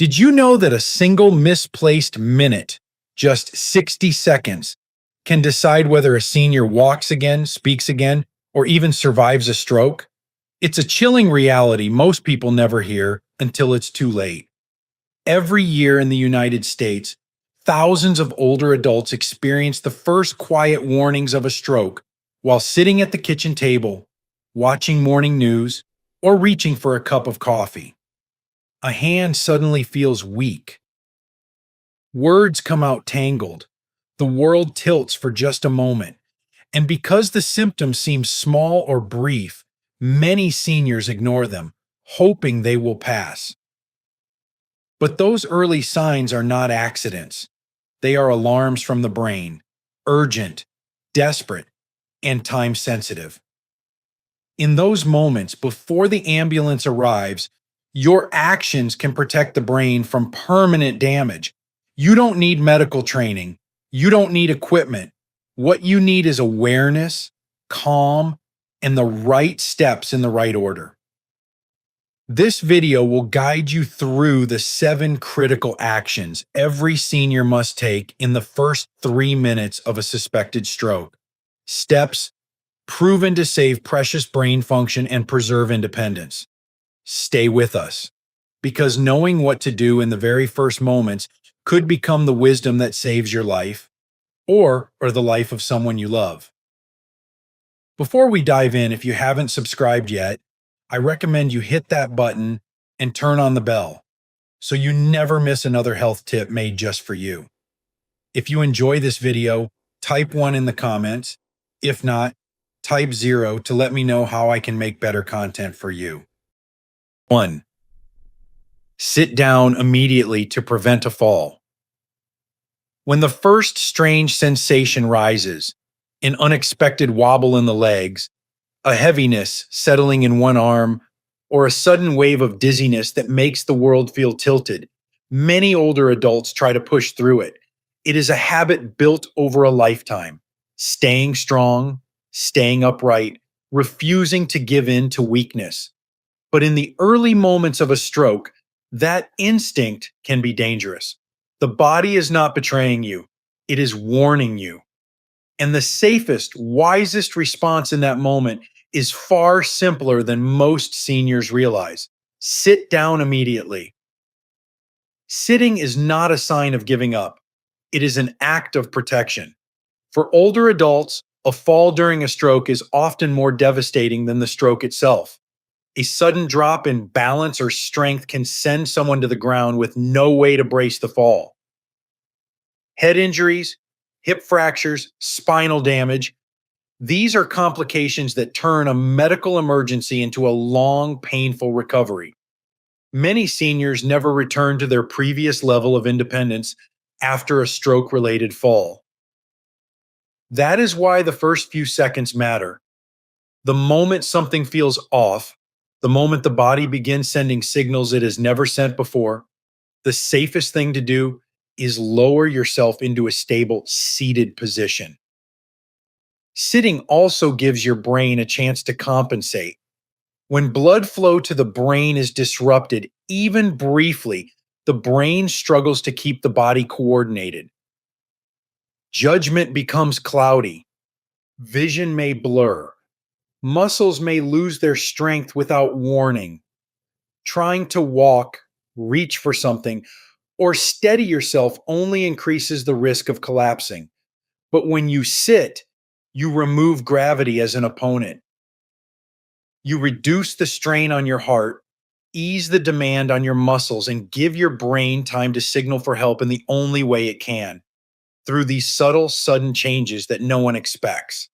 Did you know that a single misplaced minute, just 60 seconds, can decide whether a senior walks again, speaks again, or even survives a stroke? It's a chilling reality most people never hear until it's too late. Every year in the United States, thousands of older adults experience the first quiet warnings of a stroke while sitting at the kitchen table, watching morning news, or reaching for a cup of coffee. A hand suddenly feels weak. Words come out tangled. The world tilts for just a moment. And because the symptoms seem small or brief, many seniors ignore them, hoping they will pass. But those early signs are not accidents. They are alarms from the brain, urgent, desperate, and time sensitive. In those moments, before the ambulance arrives, your actions can protect the brain from permanent damage. You don't need medical training. You don't need equipment. What you need is awareness, calm, and the right steps in the right order. This video will guide you through the 7 critical actions every senior must take in the first 3 minutes of a suspected stroke. Steps proven to save precious brain function and preserve independence. Stay with us, because knowing what to do in the very first moments could become the wisdom that saves your life or the life of someone you love. Before we dive in, if you haven't subscribed yet, I recommend you hit that button and turn on the bell so you never miss another health tip made just for you. If you enjoy this video, type 1 in the comments. If not, type 0 to let me know how I can make better content for you. 1. Sit down immediately to prevent a fall. When the first strange sensation rises, an unexpected wobble in the legs, a heaviness settling in one arm, or a sudden wave of dizziness that makes the world feel tilted, many older adults try to push through it. It is a habit built over a lifetime, staying strong, staying upright, refusing to give in to weakness. But in the early moments of a stroke, that instinct can be dangerous. The body is not betraying you, it is warning you. And the safest, wisest response in that moment is far simpler than most seniors realize. Sit down immediately. Sitting is not a sign of giving up. It is an act of protection. For older adults, a fall during a stroke is often more devastating than the stroke itself. A sudden drop in balance or strength can send someone to the ground with no way to brace the fall. Head injuries, hip fractures, spinal damage, these are complications that turn a medical emergency into a long, painful recovery. Many seniors never return to their previous level of independence after a stroke-related fall. That is why the first few seconds matter. The moment something feels off, the moment the body begins sending signals it has never sent before, the safest thing to do is lower yourself into a stable, seated position. Sitting also gives your brain a chance to compensate. When blood flow to the brain is disrupted, even briefly, the brain struggles to keep the body coordinated. Judgment becomes cloudy. Vision may blur. Muscles may lose their strength without warning. Trying to walk, reach for something, or steady yourself only increases the risk of collapsing. But when you sit, you remove gravity as an opponent. You reduce the strain on your heart, ease the demand on your muscles, and give your brain time to signal for help in the only way it can, through these subtle, sudden changes that no one expects.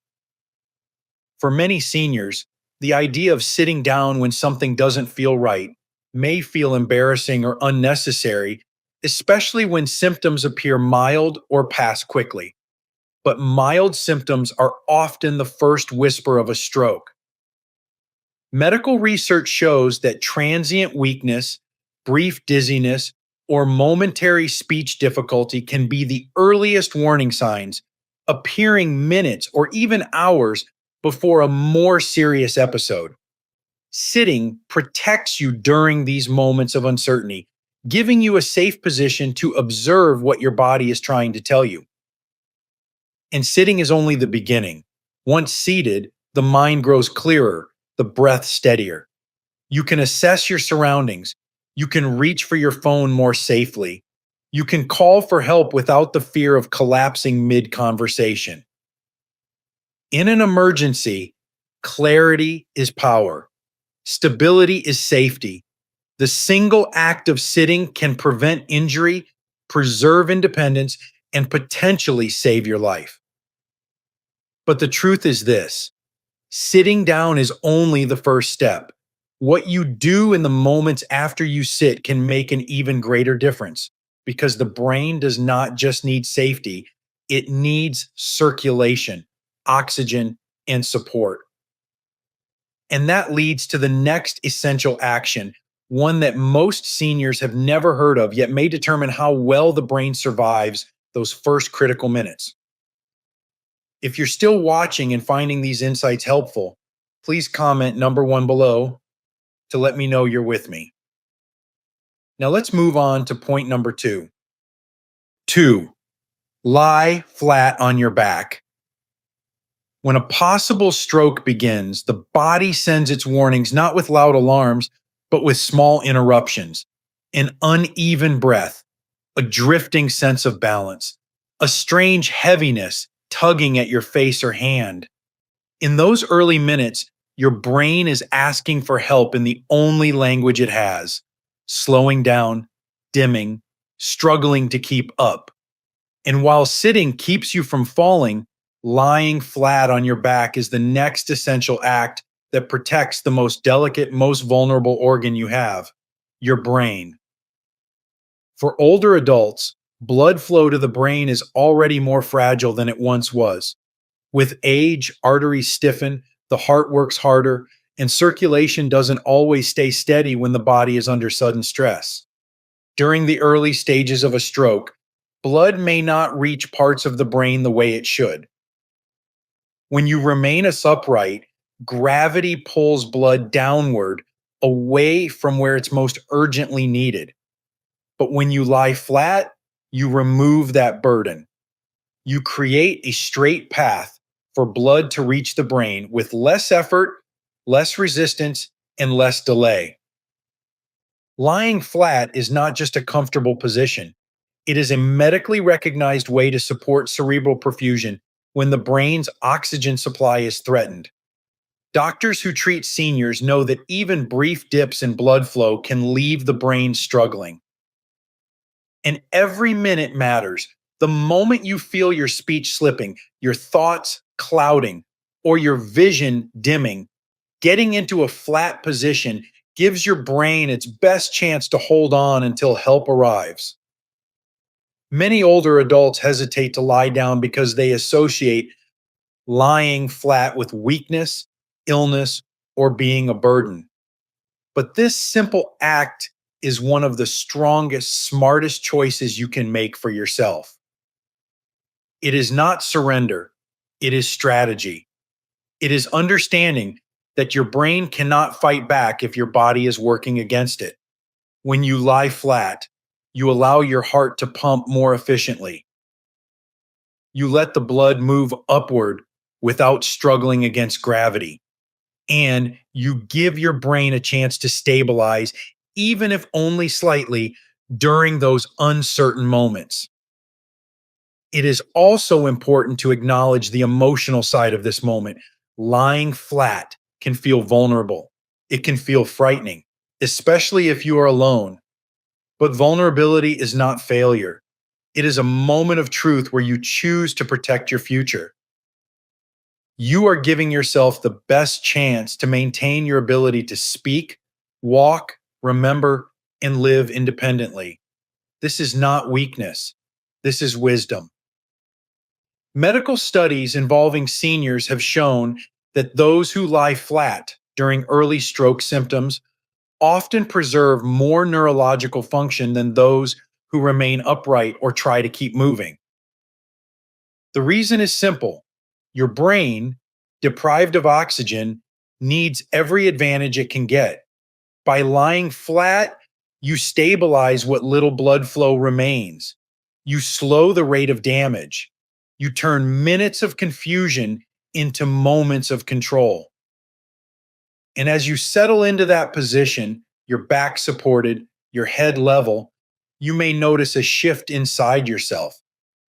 For many seniors, the idea of sitting down when something doesn't feel right may feel embarrassing or unnecessary, especially when symptoms appear mild or pass quickly. But mild symptoms are often the first whisper of a stroke. Medical research shows that transient weakness, brief dizziness, or momentary speech difficulty can be the earliest warning signs, appearing minutes or even hours before a more serious episode. Sitting protects you during these moments of uncertainty. giving you a safe position to observe what your body is trying to tell you. And sitting is only the beginning. Once seated, the mind grows clearer, the breath steadier. You can assess your surroundings. You can reach for your phone more safely. You can call for help without the fear of collapsing mid conversation. In an emergency, clarity is power. Stability is safety. The single act of sitting can prevent injury, preserve independence, and potentially save your life. But the truth is this: sitting down is only the first step. What you do in the moments after you sit can make an even greater difference because the brain does not just need safety, it needs circulation, oxygen, and support. And that leads to the next essential action, one that most seniors have never heard of, yet may determine how well the brain survives those first critical minutes. If you're still watching and finding these insights helpful, please comment number one below to let me know you're with me. Now let's move on to point number two. Two, lie flat on your back. When a possible stroke begins, the body sends its warnings not with loud alarms, but with small interruptions, an uneven breath, a drifting sense of balance, a strange heaviness tugging at your face or hand. In those early minutes, your brain is asking for help in the only language it has, slowing down, dimming, struggling to keep up. And while sitting keeps you from falling, lying flat on your back is the next essential act that protects the most delicate, most vulnerable organ you have, your brain. For older adults, blood flow to the brain is already more fragile than it once was. With age, arteries stiffen, the heart works harder, and circulation doesn't always stay steady when the body is under sudden stress. During the early stages of a stroke, blood may not reach parts of the brain the way it should. When you remain upright, gravity pulls blood downward, away from where it's most urgently needed. But when you lie flat, you remove that burden. You create a straight path for blood to reach the brain with less effort, less resistance, and less delay. Lying flat is not just a comfortable position. It is a medically recognized way to support cerebral perfusion when the brain's oxygen supply is threatened. Doctors who treat seniors know that even brief dips in blood flow can leave the brain struggling. And every minute matters. The moment you feel your speech slipping, your thoughts clouding, or your vision dimming, getting into a flat position gives your brain its best chance to hold on until help arrives. Many older adults hesitate to lie down because they associate lying flat with weakness, illness, or being a burden. But this simple act is one of the strongest, smartest choices you can make for yourself. It is not surrender, it is strategy. It is understanding that your brain cannot fight back if your body is working against it. When you lie flat, you allow your heart to pump more efficiently. You let the blood move upward without struggling against gravity. And you give your brain a chance to stabilize, even if only slightly, during those uncertain moments. It is also important to acknowledge the emotional side of this moment. Lying flat can feel vulnerable. It can feel frightening, especially if you are alone. But vulnerability is not failure. It is a moment of truth where you choose to protect your future. You are giving yourself the best chance to maintain your ability to speak, walk, remember, and live independently. This is not weakness. This is wisdom. Medical studies involving seniors have shown that those who lie flat during early stroke symptoms often preserve more neurological function than those who remain upright or try to keep moving. The reason is simple. Your brain, deprived of oxygen, needs every advantage it can get. By lying flat, You stabilize what little blood flow remains. You slow the rate of damage. You turn minutes of confusion into moments of control. And as you settle into that position, your back supported, your head level, you may notice a shift inside yourself.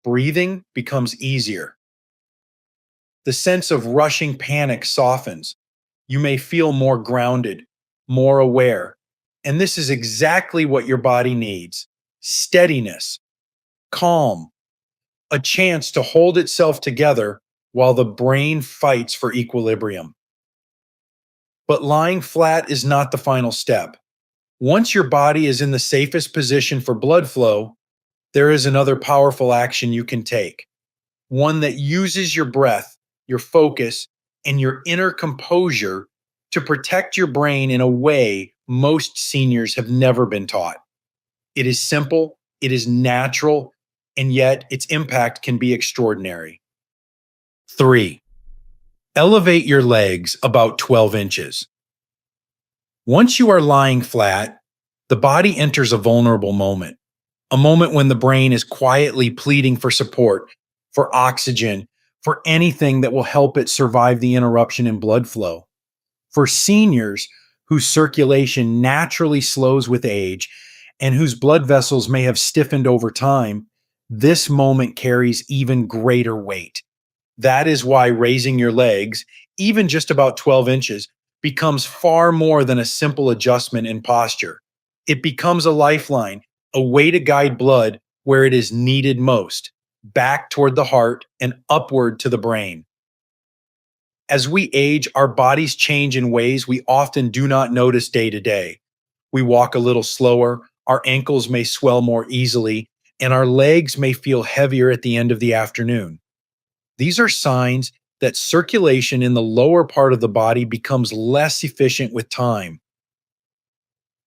Breathing becomes easier. The sense of rushing panic softens. You may feel more grounded, more aware. And this is exactly what your body needs: steadiness, calm, a chance to hold itself together while the brain fights for equilibrium. But lying flat is not the final step. Once your body is in the safest position for blood flow, there is another powerful action you can take, one that uses your breath, your focus, and your inner composure to protect your brain in a way most seniors have never been taught. It is simple, it is natural, and yet its impact can be extraordinary. 3. Elevate your legs about 12 inches. Once you are lying flat, the body enters a vulnerable moment, a moment when the brain is quietly pleading for support, for oxygen, for anything that will help it survive the interruption in blood flow. For seniors whose circulation naturally slows with age and whose blood vessels may have stiffened over time, this moment carries even greater weight. That is why raising your legs, even just about 12 inches, becomes far more than a simple adjustment in posture. It becomes a lifeline, a way to guide blood where it is needed most, back toward the heart and upward to the brain. As we age, our bodies change in ways we often do not notice day to day. We walk a little slower, our ankles may swell more easily, and our legs may feel heavier at the end of the afternoon. These are signs that circulation in the lower part of the body becomes less efficient with time.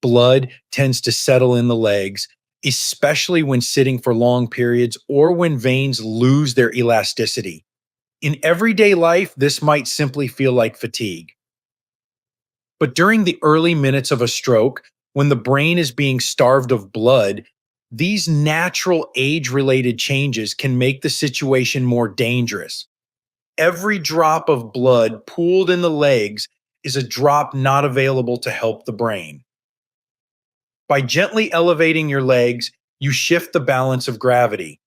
Blood tends to settle in the legs, especially when sitting for long periods or when veins lose their elasticity. In everyday life, this might simply feel like fatigue. But during the early minutes of a stroke, when the brain is being starved of blood, these natural age related changes can make the situation more dangerous. Every drop of blood pooled in the legs is a drop not available to help the brain. By gently elevating your legs, you shift the balance of gravity.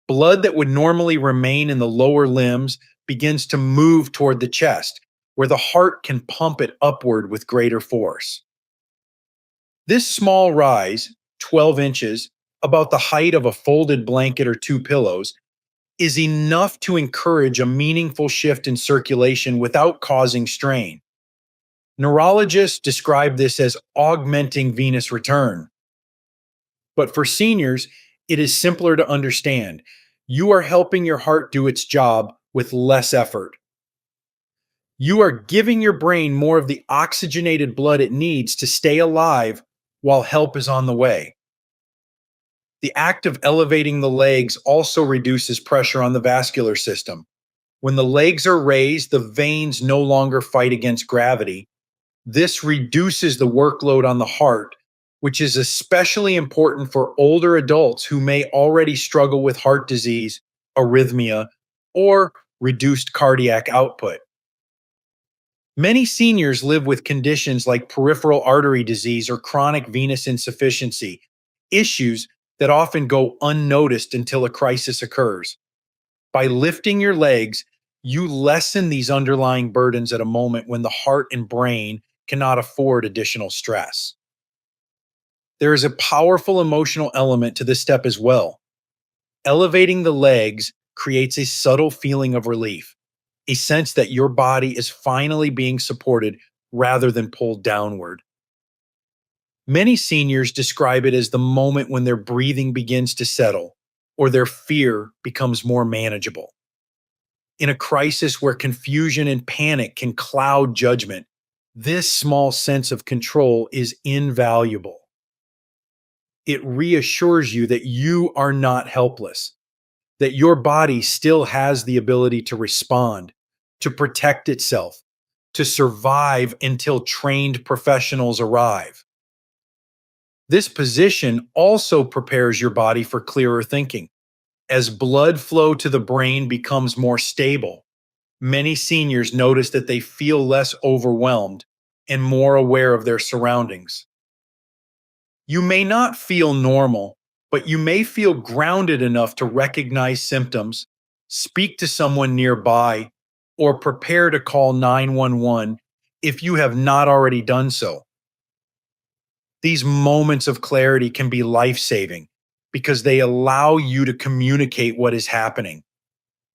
Blood that would normally remain in the lower limbs begins to move toward the chest, where the heart can pump it upward with greater force. This small rise, 12 inches, about the height of a folded blanket or two pillows, is enough to encourage a meaningful shift in circulation without causing strain. Neurologists describe this as augmenting venous return. But for seniors, it is simpler to understand. You are helping your heart do its job with less effort. You are giving your brain more of the oxygenated blood it needs to stay alive while help is on the way. The act of elevating the legs also reduces pressure on the vascular system. When the legs are raised, the veins no longer fight against gravity. This reduces the workload on the heart, which is especially important for older adults who may already struggle with heart disease, arrhythmia, or reduced cardiac output. Many seniors live with conditions like peripheral artery disease or chronic venous insufficiency, issues that often go unnoticed until a crisis occurs. By lifting your legs, you lessen these underlying burdens at a moment when the heart and brain cannot afford additional stress. There is a powerful emotional element to this step as well. Elevating the legs creates a subtle feeling of relief, a sense that your body is finally being supported rather than pulled downward. Many seniors describe it as the moment when their breathing begins to settle or their fear becomes more manageable. In a crisis where confusion and panic can cloud judgment, this small sense of control is invaluable. It reassures you that you are not helpless, that your body still has the ability to respond, to protect itself, to survive until trained professionals arrive. This position also prepares your body for clearer thinking. As blood flow to the brain becomes more stable, many seniors notice that they feel less overwhelmed and more aware of their surroundings. You may not feel normal, but you may feel grounded enough to recognize symptoms, speak to someone nearby, or prepare to call 911 if you have not already done so. These moments of clarity can be life saving because they allow you to communicate what is happening.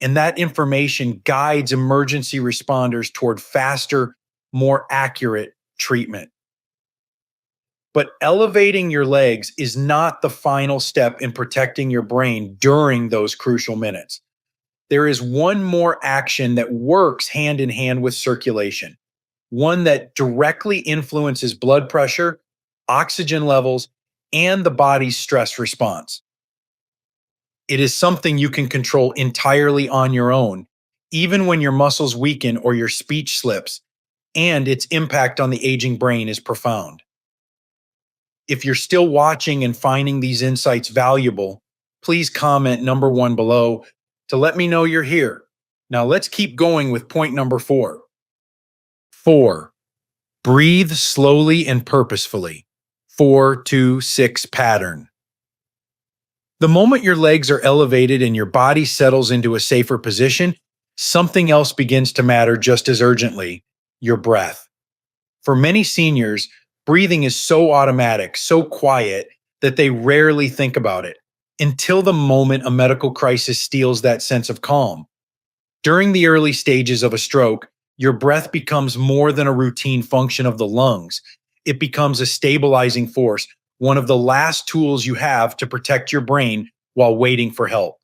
And that information guides emergency responders toward faster, more accurate treatment. But elevating your legs is not the final step in protecting your brain during those crucial minutes. There is one more action that works hand in hand with circulation, one that directly influences blood pressure, oxygen levels, and the body's stress response. It is something you can control entirely on your own, even when your muscles weaken or your speech slips, and its impact on the aging brain is profound. If you're still watching and finding these insights valuable, please comment number one below to let me know you're here. Now let's keep going with point number 4. 4. Breathe slowly and purposefully. 4-2-6 pattern. The moment your legs are elevated and your body settles into a safer position, something else begins to matter just as urgently: your breath. For many seniors, breathing is so automatic, so quiet, that they rarely think about it until the moment a medical crisis steals that sense of calm. During the early stages of a stroke, your breath becomes more than a routine function of the lungs. It becomes a stabilizing force, one of the last tools you have to protect your brain while waiting for help.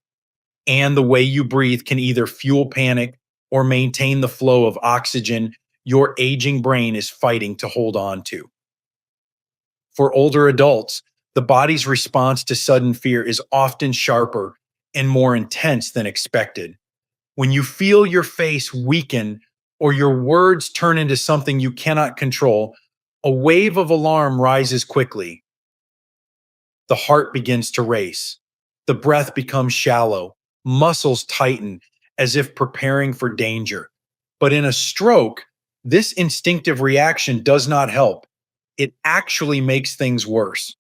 And the way you breathe can either fuel panic or maintain the flow of oxygen your aging brain is fighting to hold on to. For older adults, the body's response to sudden fear is often sharper and more intense than expected. When you feel your face weaken or your words turn into something you cannot control, a wave of alarm rises quickly. The heart begins to race. The breath becomes shallow. Muscles tighten as if preparing for danger. But in a stroke, this instinctive reaction does not help. It actually makes things worse.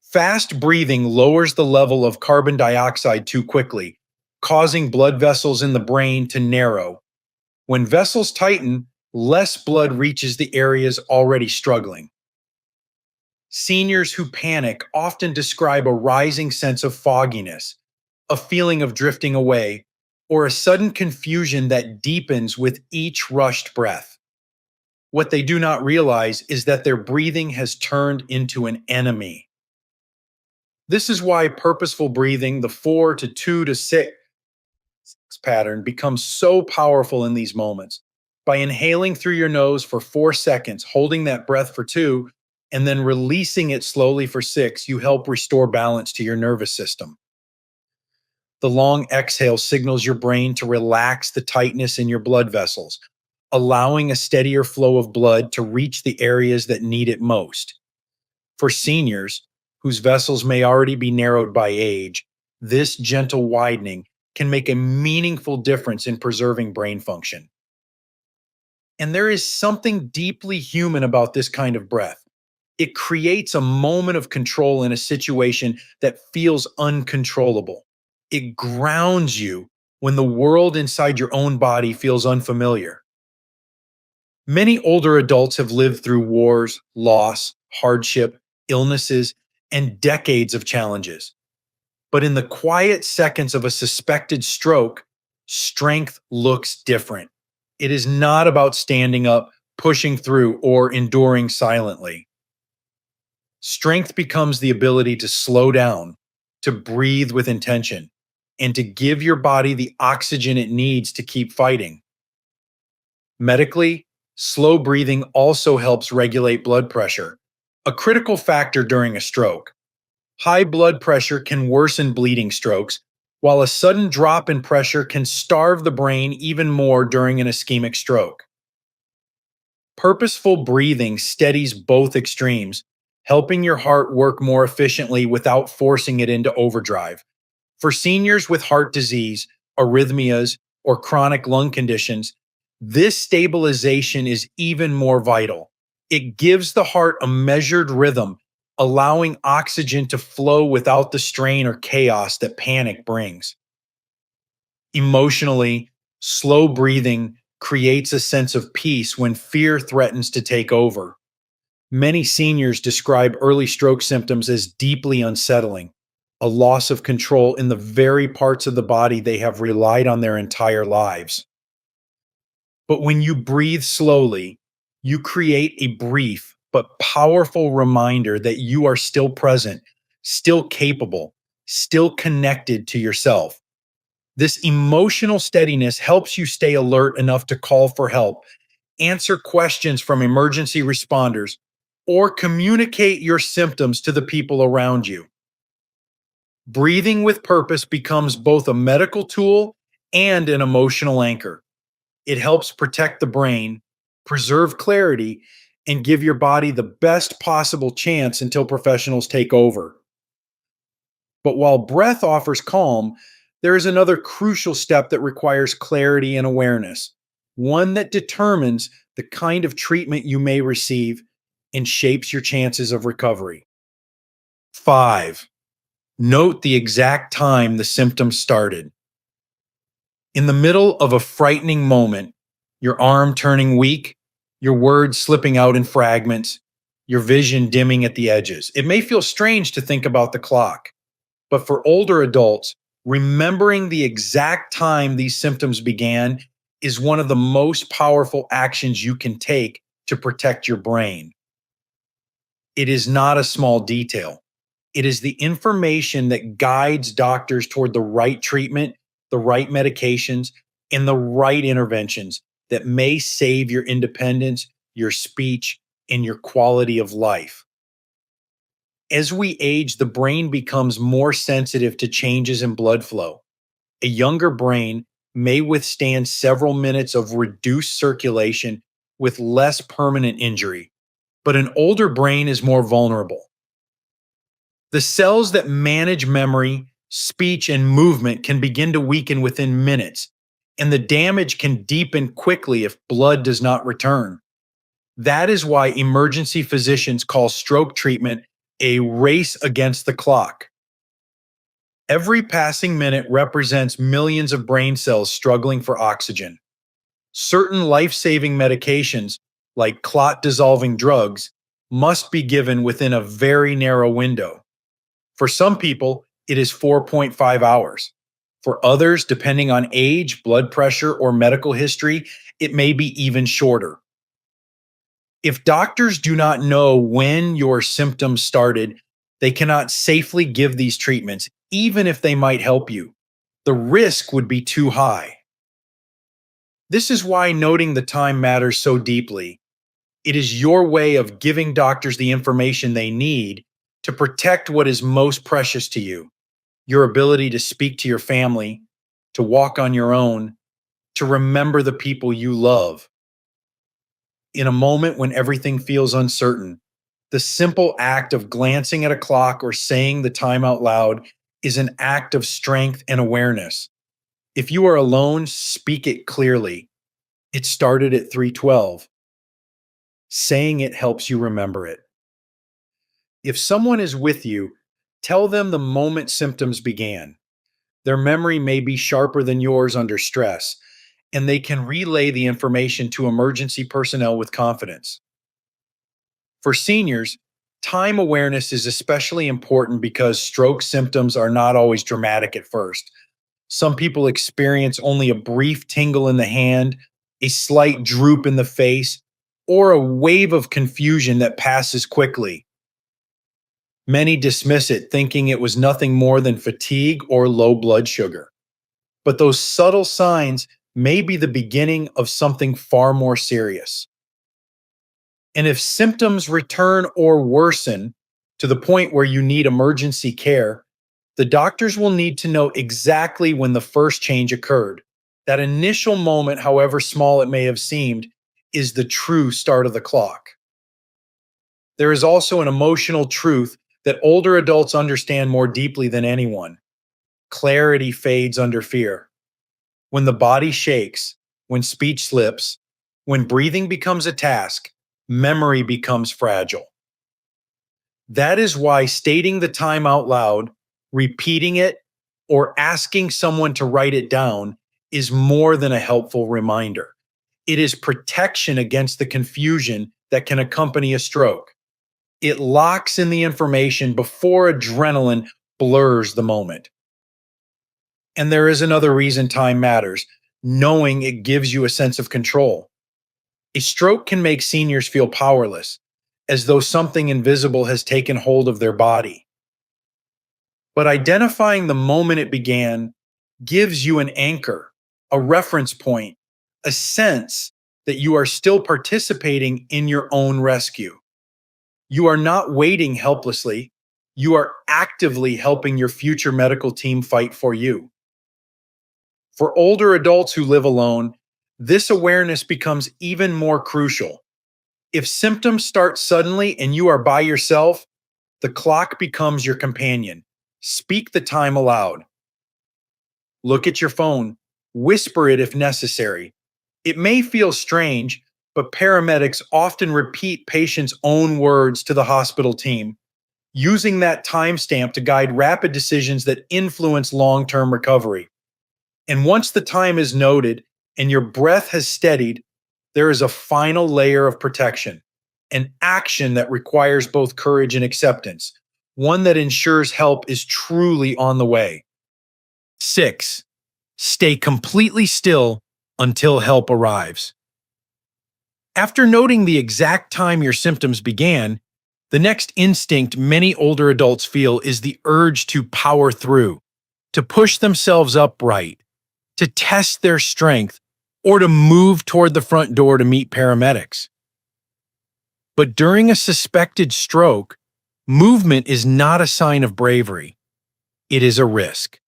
Fast breathing lowers the level of carbon dioxide too quickly, causing blood vessels in the brain to narrow. When vessels tighten, less blood reaches the areas already struggling. Seniors who panic often describe a rising sense of fogginess, a feeling of drifting away, or a sudden confusion that deepens with each rushed breath. What they do not realize is that their breathing has turned into an enemy. This is why purposeful breathing, the 4-2-6 pattern, becomes so powerful in these moments. By inhaling through your nose for 4 seconds, holding that breath for 2, and then releasing it slowly for 6, you help restore balance to your nervous system. The long exhale signals your brain to relax the tightness in your blood vessels, allowing a steadier flow of blood to reach the areas that need it most. For seniors, whose vessels may already be narrowed by age, this gentle widening can make a meaningful difference in preserving brain function. And there is something deeply human about this kind of breath. It creates a moment of control in a situation that feels uncontrollable. It grounds you when the world inside your own body feels unfamiliar. Many older adults have lived through wars, loss, hardship, illnesses, and decades of challenges. But in the quiet seconds of a suspected stroke, strength looks different. It is not about standing up, pushing through, or enduring silently. Strength becomes the ability to slow down, to breathe with intention, and to give your body the oxygen it needs to keep fighting. Medically, slow breathing also helps regulate blood pressure, a critical factor during a stroke. High blood pressure can worsen bleeding strokes, while a sudden drop in pressure can starve the brain even more during an ischemic stroke. Purposeful breathing steadies both extremes, helping your heart work more efficiently without forcing it into overdrive. For seniors with heart disease, arrhythmias, or chronic lung conditions, this stabilization is even more vital. It gives the heart a measured rhythm, allowing oxygen to flow without the strain or chaos that panic brings. Emotionally, slow breathing creates a sense of peace when fear threatens to take over. Many seniors describe early stroke symptoms as deeply unsettling, a loss of control in the very parts of the body they have relied on their entire lives. But when you breathe slowly, you create a brief but powerful reminder that you are still present, still capable, still connected to yourself. This emotional steadiness helps you stay alert enough to call for help, answer questions from emergency responders, or communicate your symptoms to the people around you. Breathing with purpose becomes both a medical tool and an emotional anchor. It helps protect the brain, preserve clarity, and give your body the best possible chance until professionals take over. But while breath offers calm, there is another crucial step that requires clarity and awareness, one that determines the kind of treatment you may receive and shapes your chances of recovery. 5. Note the exact time the symptoms started. In the middle of a frightening moment, your arm turning weak, your words slipping out in fragments, your vision dimming at the edges, it may feel strange to think about the clock. But for older adults, remembering the exact time these symptoms began is one of the most powerful actions you can take to protect your brain. It is not a small detail. It is the information that guides doctors toward the right treatment, the right medications, and the right interventions that may save your independence, your speech, and your quality of life. As we age, the brain becomes more sensitive to changes in blood flow. A younger brain may withstand several minutes of reduced circulation with less permanent injury, but an older brain is more vulnerable. The cells that manage memory, speech, and movement can begin to weaken within minutes, and the damage can deepen quickly if blood does not return. That is why emergency physicians call stroke treatment a race against the clock. Every passing minute represents millions of brain cells struggling for oxygen. Certain life saving medications, like clot dissolving drugs, must be given within a very narrow window. For some people, it is 4.5 hours. For others, depending on age, blood pressure, or medical history, it may be even shorter. If doctors do not know when your symptoms started, they cannot safely give these treatments, even if they might help you. The risk would be too high. This is why noting the time matters so deeply. It is your way of giving doctors the information they need to protect what is most precious to you: your ability to speak to your family, to walk on your own, to remember the people you love. In a moment when everything feels uncertain, the simple act of glancing at a clock or saying the time out loud is an act of strength and awareness. If you are alone, speak it clearly. It started at 3:12. Saying it helps you remember it. If someone is with you, tell them the moment symptoms began. Their memory may be sharper than yours under stress, and they can relay the information to emergency personnel with confidence. For seniors, time awareness is especially important because stroke symptoms are not always dramatic at first. Some people experience only a brief tingle in the hand, a slight droop in the face, or a wave of confusion that passes quickly. Many dismiss it, thinking it was nothing more than fatigue or low blood sugar. But those subtle signs may be the beginning of something far more serious. And if symptoms return or worsen to the point where you need emergency care, the doctors will need to know exactly when the first change occurred. That initial moment, however small it may have seemed, is the true start of the clock. There is also an emotional truth that older adults understand more deeply than anyone. Clarity fades under fear. When the body shakes, when speech slips, when breathing becomes a task, memory becomes fragile. That is why stating the time out loud, repeating it, or asking someone to write it down is more than a helpful reminder. It is protection against the confusion that can accompany a stroke. It locks in the information before adrenaline blurs the moment. And there is another reason time matters, knowing it gives you a sense of control. A stroke can make seniors feel powerless, as though something invisible has taken hold of their body. But identifying the moment it began gives you an anchor, a reference point, a sense that you are still participating in your own rescue. You are not waiting helplessly. You are actively helping your future medical team fight for you. For older adults who live alone, this awareness becomes even more crucial. If symptoms start suddenly and you are by yourself, the clock becomes your companion. Speak the time aloud. Look at your phone. Whisper it if necessary. It may feel strange, but paramedics often repeat patients' own words to the hospital team, using that timestamp to guide rapid decisions that influence long term recovery. And once the time is noted and your breath has steadied, there is a final layer of protection, an action that requires both courage and acceptance, one that ensures help is truly on the way. 6. Stay completely still until help arrives. After noting the exact time your symptoms began, the next instinct many older adults feel is the urge to power through, to push themselves upright, to test their strength, or to move toward the front door to meet paramedics. But during a suspected stroke, movement is not a sign of bravery. It is a risk,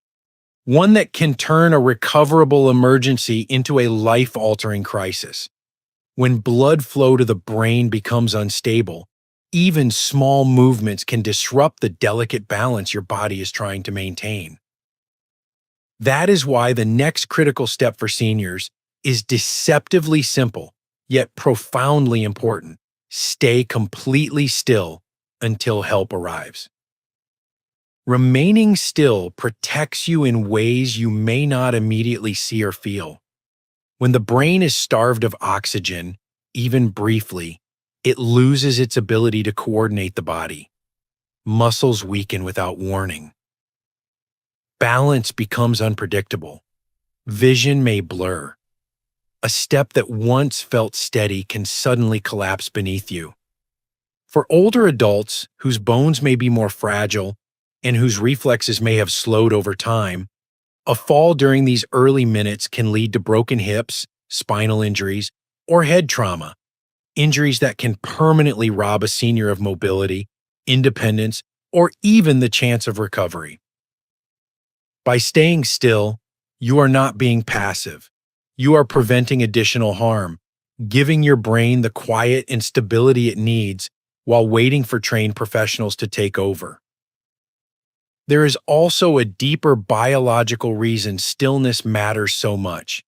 one that can turn a recoverable emergency into a life-altering crisis. When blood flow to the brain becomes unstable, even small movements can disrupt the delicate balance your body is trying to maintain. That is why the next critical step for seniors is deceptively simple, yet profoundly important. Stay completely still until help arrives. Remaining still protects you in ways you may not immediately see or feel. When the brain is starved of oxygen, even briefly, it loses its ability to coordinate the body. Muscles weaken without warning. Balance becomes unpredictable. Vision may blur. A step that once felt steady can suddenly collapse beneath you. For older adults whose bones may be more fragile and whose reflexes may have slowed over time, a fall during these early minutes can lead to broken hips, spinal injuries, or head trauma, injuries that can permanently rob a senior of mobility, independence, or even the chance of recovery. By staying still, you are not being passive. You are preventing additional harm, giving your brain the quiet and stability it needs while waiting for trained professionals to take over. There is also a deeper biological reason stillness matters so much.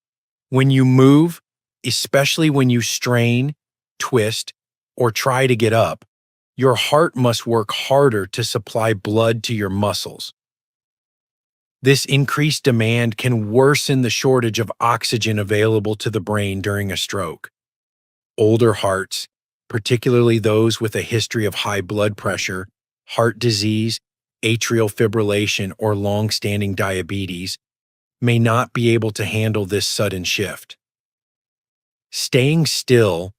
When you move, especially when you strain, twist, or try to get up, your heart must work harder to supply blood to your muscles. This increased demand can worsen the shortage of oxygen available to the brain during a stroke. Older hearts, particularly those with a history of high blood pressure, heart disease, atrial fibrillation, or long-standing diabetes, may not be able to handle this sudden shift. Staying still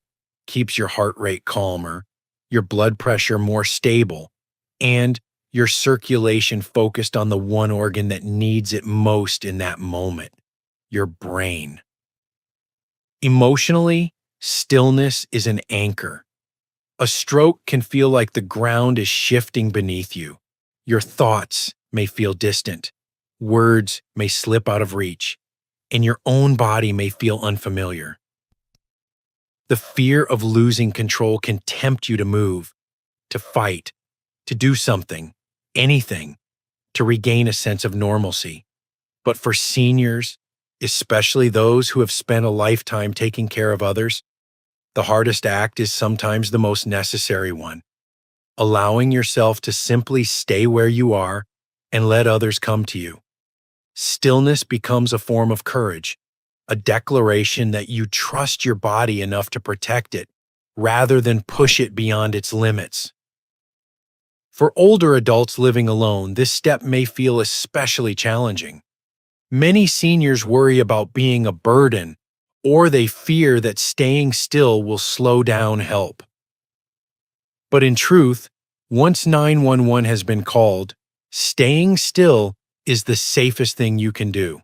keeps your heart rate calmer, your blood pressure more stable, and your circulation focused on the one organ that needs it most in that moment, your brain. Emotionally, stillness is an anchor. A stroke can feel like the ground is shifting beneath you. Your thoughts may feel distant, words may slip out of reach, and your own body may feel unfamiliar. The fear of losing control can tempt you to move, to fight, to do something, anything, to regain a sense of normalcy. But for seniors, especially those who have spent a lifetime taking care of others, the hardest act is sometimes the most necessary one. Allowing yourself to simply stay where you are and let others come to you. Stillness becomes a form of courage, a declaration that you trust your body enough to protect it, rather than push it beyond its limits. For older adults living alone, this step may feel especially challenging. Many seniors worry about being a burden, or they fear that staying still will slow down help. But in truth, once 911 has been called, staying still is the safest thing you can do.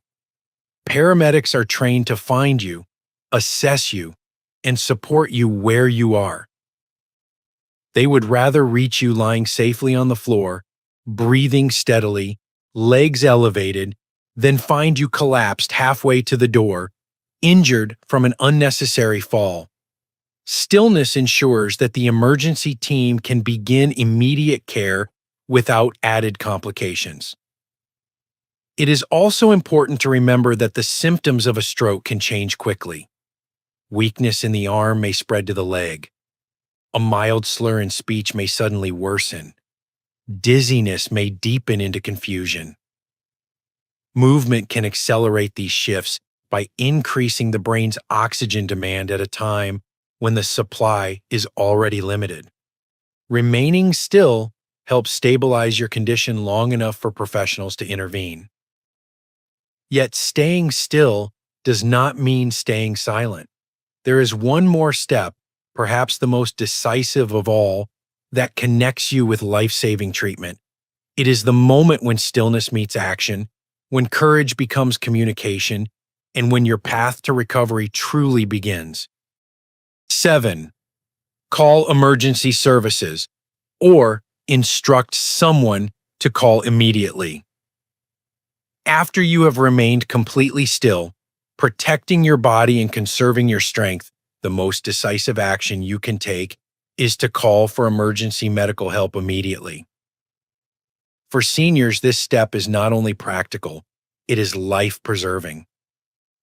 Paramedics are trained to find you, assess you, and support you where you are. They would rather reach you lying safely on the floor, breathing steadily, legs elevated, than find you collapsed halfway to the door, injured from an unnecessary fall. Stillness ensures that the emergency team can begin immediate care without added complications. It is also important to remember that the symptoms of a stroke can change quickly. Weakness in the arm may spread to the leg. A mild slur in speech may suddenly worsen. Dizziness may deepen into confusion. Movement can accelerate these shifts by increasing the brain's oxygen demand at a time when the supply is already limited. Remaining still helps stabilize your condition long enough for professionals to intervene. Yet staying still does not mean staying silent. There is one more step, perhaps the most decisive of all, that connects you with life-saving treatment. It is the moment when stillness meets action, when courage becomes communication, and when your path to recovery truly begins. 7. Call emergency services, or instruct someone to call immediately. After you have remained completely still, protecting your body and conserving your strength, the most decisive action you can take is to call for emergency medical help immediately. For seniors, this step is not only practical, it is life-preserving.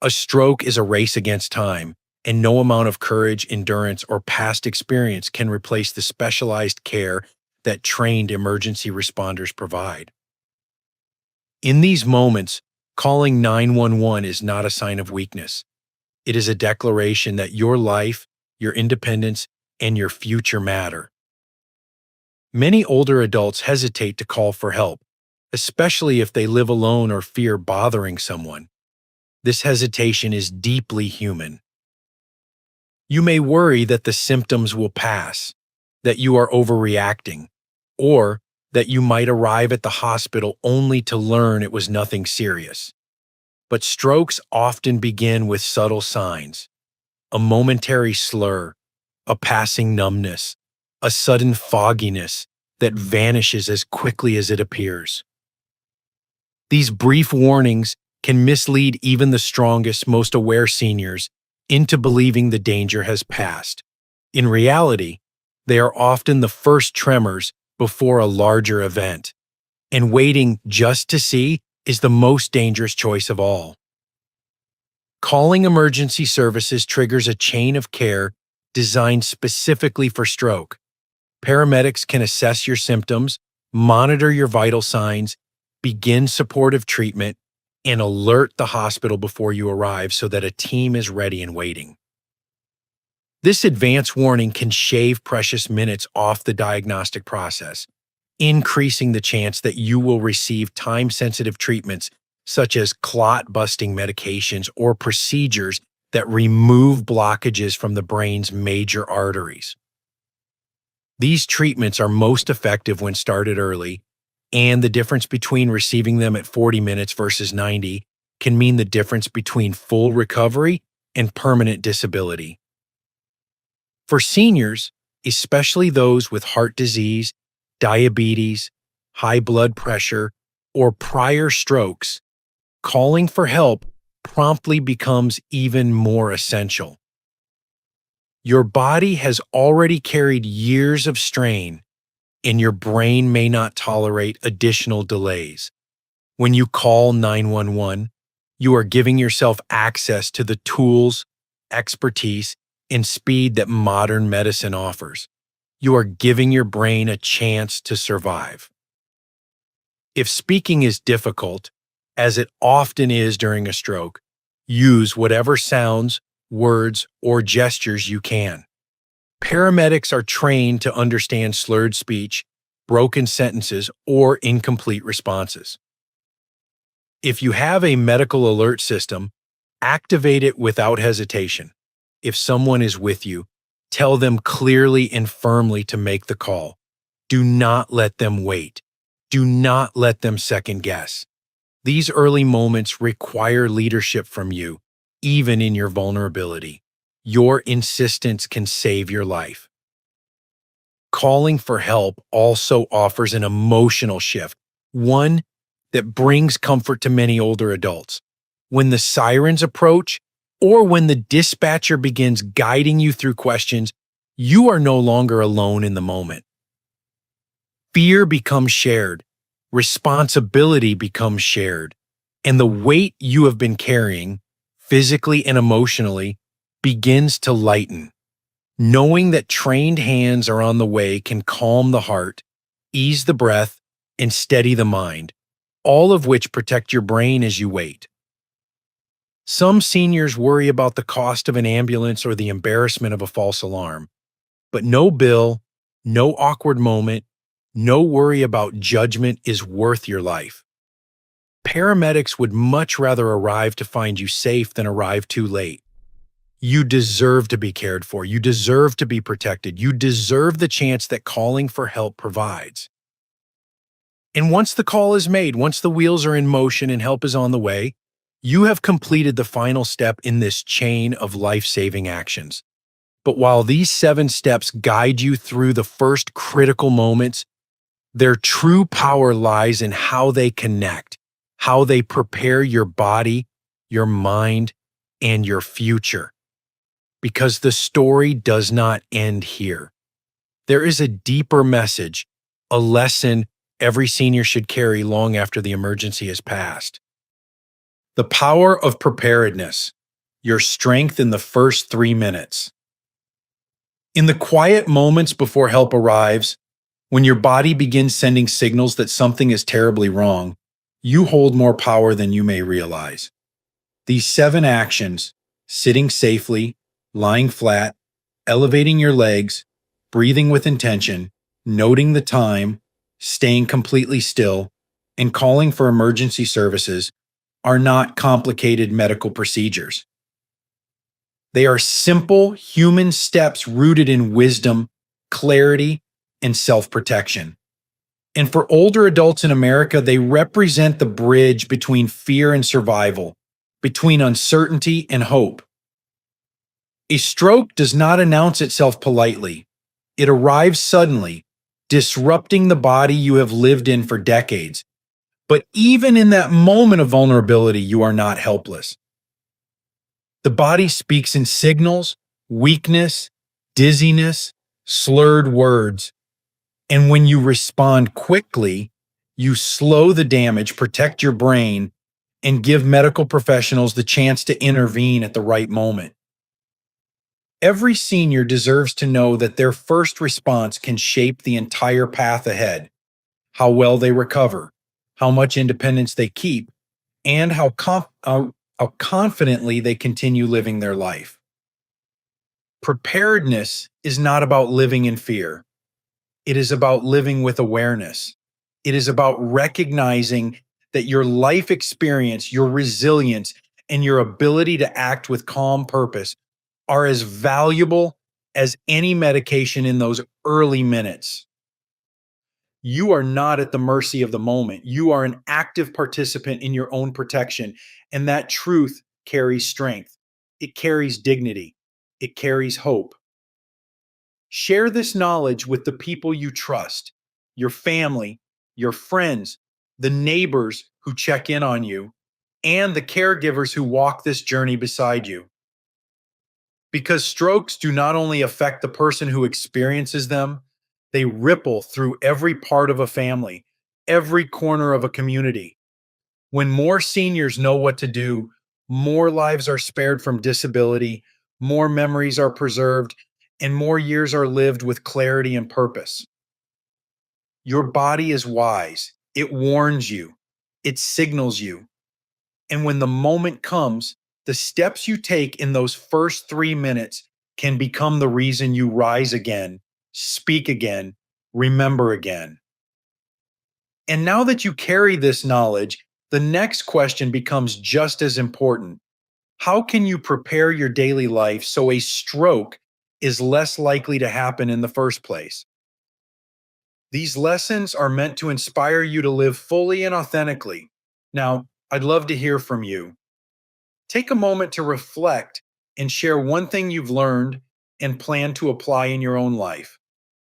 A stroke is a race against time, and no amount of courage, endurance, or past experience can replace the specialized care that trained emergency responders provide. In these moments, calling 911 is not a sign of weakness. It is a declaration that your life, your independence, and your future matter. Many older adults hesitate to call for help, especially if they live alone or fear bothering someone. This hesitation is deeply human. You may worry that the symptoms will pass, that you are overreacting, or that you might arrive at the hospital only to learn it was nothing serious. But strokes often begin with subtle signs: a momentary slur, a passing numbness, a sudden fogginess that vanishes as quickly as it appears. These brief warnings can mislead even the strongest, most aware seniors into believing the danger has passed. In reality, they are often the first tremors before a larger event, and waiting just to see is the most dangerous choice of all. Calling emergency services triggers a chain of care designed specifically for stroke. Paramedics can assess your symptoms, monitor your vital signs, begin supportive treatment, and alert the hospital before you arrive so that a team is ready and waiting. This advance warning can shave precious minutes off the diagnostic process, increasing the chance that you will receive time-sensitive treatments such as clot-busting medications or procedures that remove blockages from the brain's major arteries. These treatments are most effective when started early, and the difference between receiving them at 40 minutes versus 90 can mean the difference between full recovery and permanent disability. For seniors, especially those with heart disease, diabetes, high blood pressure, or prior strokes, calling for help promptly becomes even more essential. Your body has already carried years of strain, and your brain may not tolerate additional delays. When you call 911, you are giving yourself access to the tools, expertise, and speed that modern medicine offers. You are giving your brain a chance to survive. If speaking is difficult, as it often is during a stroke, use whatever sounds, words, or gestures you can. Paramedics are trained to understand slurred speech, broken sentences, or incomplete responses. If you have a medical alert system, activate it without hesitation. If someone is with you, tell them clearly and firmly to make the call. Do not let them wait. Do not let them second guess. These early moments require leadership from you, even in your vulnerability. Your insistence can save your life. Calling for help also offers an emotional shift, one that brings comfort to many older adults. When the sirens approach, or when the dispatcher begins guiding you through questions, you are no longer alone in the moment. Fear becomes shared, responsibility becomes shared, and the weight you have been carrying, physically and emotionally, begins to lighten. Knowing that trained hands are on the way can calm the heart, ease the breath, and steady the mind, all of which protect your brain as you wait. Some seniors worry about the cost of an ambulance or the embarrassment of a false alarm, but no bill, no awkward moment, no worry about judgment is worth your life. Paramedics would much rather arrive to find you safe than arrive too late. You deserve to be cared for. You deserve to be protected. You deserve the chance that calling for help provides. And once the call is made, once the wheels are in motion and help is on the way, you have completed the final step in this chain of life-saving actions. But while these 7 steps guide you through the first critical moments, their true power lies in how they connect, how they prepare your body, your mind, and your future. Because the story does not end here. There is a deeper message, a lesson every senior should carry long after the emergency has passed. The power of preparedness, your strength in the first 3 minutes. In the quiet moments before help arrives, when your body begins sending signals that something is terribly wrong, you hold more power than you may realize. These 7 actions, sitting safely, lying flat, elevating your legs, breathing with intention, noting the time, staying completely still, and calling for emergency services, are not complicated medical procedures. They are simple human steps rooted in wisdom, clarity, and self-protection. And for older adults in America, they represent the bridge between fear and survival, between uncertainty and hope. A stroke does not announce itself politely. It arrives suddenly, disrupting the body you have lived in for decades. But even in that moment of vulnerability, you are not helpless. The body speaks in signals, weakness, dizziness, slurred words. And when you respond quickly, you slow the damage, protect your brain, and give medical professionals the chance to intervene at the right moment. Every senior deserves to know that their first response can shape the entire path ahead, how well they recover, how much independence they keep, and how confidently they continue living their life. Preparedness is not about living in fear. It is about living with awareness. It is about recognizing that your life experience, your resilience, and your ability to act with calm purpose are as valuable as any medication in those early minutes. You are not at the mercy of the moment. You are an active participant in your own protection, and that truth carries strength. It carries dignity. It carries hope. Share this knowledge with the people you trust, your family, your friends, the neighbors who check in on you, and the caregivers who walk this journey beside you. Because strokes do not only affect the person who experiences them, They ripple through every part of a family, every corner of a community. When more seniors know what to do, more lives are spared from disability, more memories are preserved, and more years are lived with clarity and purpose. Your body is wise. It warns you, it signals you. And when the moment comes, the steps you take in those first 3 minutes can become the reason you rise again, speak again, remember again. And now that you carry this knowledge, the next question becomes just as important. How can you prepare your daily life so a stroke is less likely to happen in the first place? These lessons are meant to inspire you to live fully and authentically. Now, I'd love to hear from you. Take a moment to reflect and share one thing you've learned and plan to apply in your own life.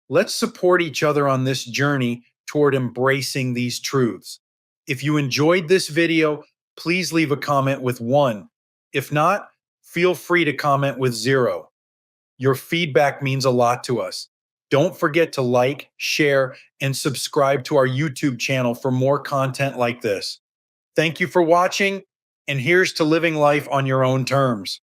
Let's support each other on this journey toward embracing these truths. If you enjoyed this video, please leave a comment with 1. If not, feel free to comment with 0. Your feedback means a lot to us. Don't forget to like, share, and subscribe to our YouTube channel for more content like this. Thank you for watching, and here's to living life on your own terms.